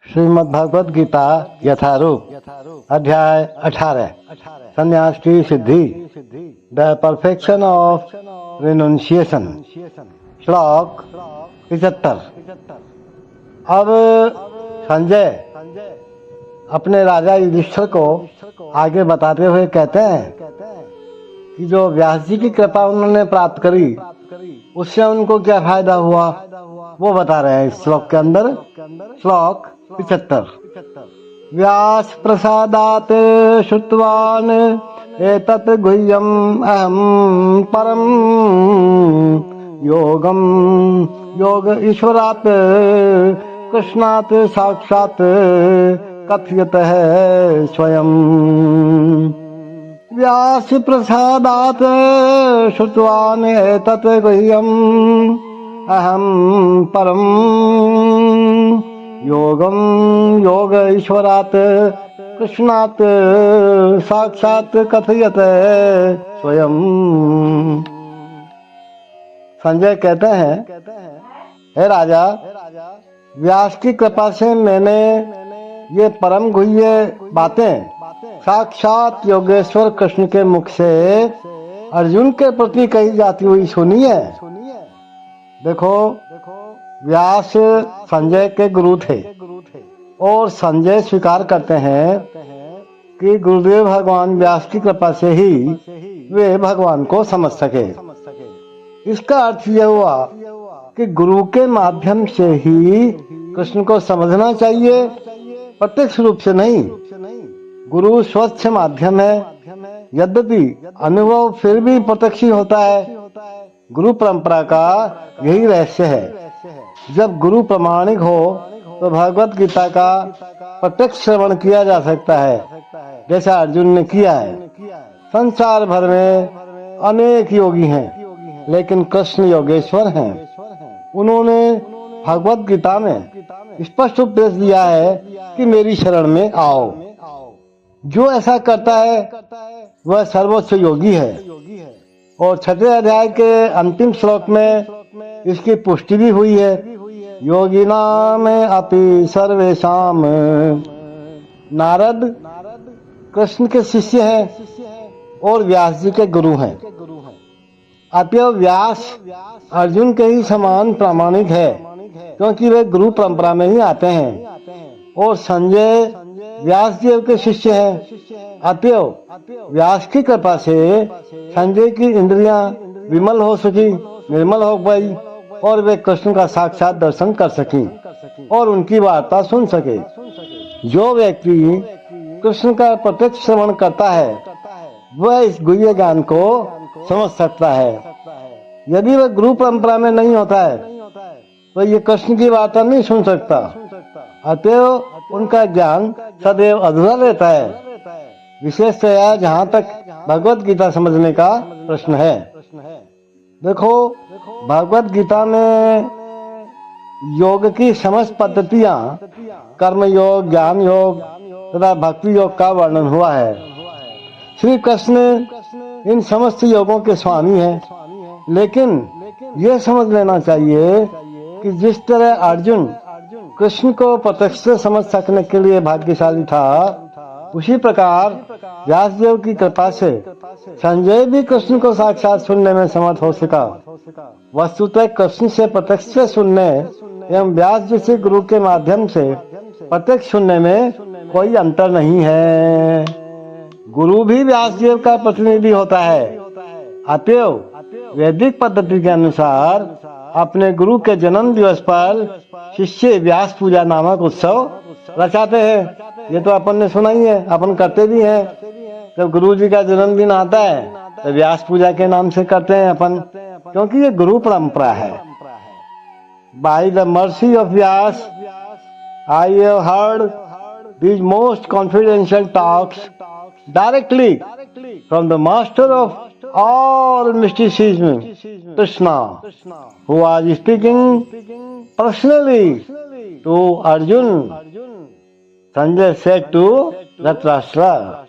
श्रीमद् भगवद गीता यथारूप अध्याय 18 संन्यास की सिद्धि द परफेक्शन ऑफ रिनुंशिएशन श्लोक 75। अब संजय अपने राजा युधिष्ठिर को आगे बताते हुए कहते हैं कि जो व्यास जी की कृपा उन्होंने प्राप्त करी उससे उनको क्या फायदा हुआ वो बता रहे हैं इस श्लोक के अंदर। श्लोक 75। व्यास प्रसादात श्रुतवान एतत् गुह्यम् अहम् परम योगम योग ईश्वरात् कृष्णात् साक्षात् कथयतः स्वयं। व्यास प्रसादात् श्रुतवान एतत् गुह्यम् अहम् परम योगम योग ईश्वरात् कृष्णात् साक्षात् कथयत स्वयं। संजय कहते हैं, हे राजा, व्यास की कृपा से मैंने ये परम गुह्य बातें साक्षात योगेश्वर कृष्ण के मुख से अर्जुन के प्रति कही जाती हुई सुनी है। देखो, व्यास संजय के गुरु थे और संजय स्वीकार करते हैं कि गुरुदेव भगवान व्यास की कृपा से ही वे भगवान को समझ सके। इसका अर्थ यह हुआ कि गुरु के माध्यम से ही कृष्ण को समझना चाहिए, प्रत्यक्ष रूप से नहीं। गुरु स्वच्छ माध्यम है, यद्यपि अनुभव फिर भी प्रत्यक्ष ही होता है। गुरु परंपरा का यही रहस्य है। जब गुरु प्रामाणिक हो तो भगवत गीता का प्रत्यक्ष श्रवण किया जा सकता है, जैसा अर्जुन ने किया है। संसार भर में अनेक योगी हैं, लेकिन कृष्ण योगेश्वर हैं। उन्होंने भगवत गीता में स्पष्ट उपदेश दिया है कि मेरी शरण में आओ। जो ऐसा करता है वह सर्वोच्च योगी है। और 6वें अध्याय के अंतिम श्लोक में इसकी पुष्टि भी हुई है। योगिनाम अपि सर्वेषाम। नारद कृष्ण के शिष्य हैं और व्यास जी के गुरु हैं। अतएव व्यास अर्जुन के ही समान प्रामाणिक है, क्योंकि वे गुरु परंपरा में ही आते हैं। और संजय व्यास देव के शिष्य हैं। अतएव व्यास की कृपा से संजय की इंद्रियां विमल हो सकी, निर्मल हो गई और वे कृष्ण का साक्षात दर्शन कर सकी और उनकी वार्ता सुन सके। जो व्यक्ति कृष्ण का प्रत्यक्ष श्रवण करता है वह इस गुह्य ज्ञान को समझ सकता है। यदि वह गुरु परंपरा में नहीं होता है तो ये कृष्ण की वार्ता नहीं सुन सकता। अतएव उनका ज्ञान सदैव अधूरा रहता है, विशेषतया जहाँ तक भगवत गीता समझने का प्रश्न है। देखो, भगवत गीता में योग की समस्त पद्धतियां कर्म योग, ज्ञान योग तथा भक्ति योग का वर्णन हुआ है। श्री कृष्ण इन समस्त योगों के स्वामी हैं, लेकिन यह समझ लेना चाहिए कि जिस तरह अर्जुन कृष्ण को प्रत्यक्ष से समझ सकने के लिए भाग्यशाली था, उसी प्रकार व्यासदेव की कृपा से संजय भी कृष्ण को साक्षात सुनने में समर्थ हो सका। वस्तुतः कृष्ण से प्रत्यक्ष से सुनने एवं व्यास जैसे गुरु के माध्यम से प्रत्यक्ष सुनने में कोई अंतर नहीं है। गुरु भी व्यासदेव का प्रतिनिधि होता है। अतएव वैदिक पद्धति के अनुसार अपने गुरु के जन्म दिवस पर शिष्य व्यास पूजा नामक उत्सव रचाते हैं। ये तो अपन ने सुना ही है, अपन करते भी हैं। जब गुरु जी का जन्मदिन आता है तो व्यास पूजा के नाम से करते हैं अपन, क्योंकि ये गुरु परंपरा है। By the mercy of Vyas I have heard these most confidential talks directly from the master of all mysticism, Krishna, who was speaking personally to Arjun. Sanjay said to Dhritarashtra.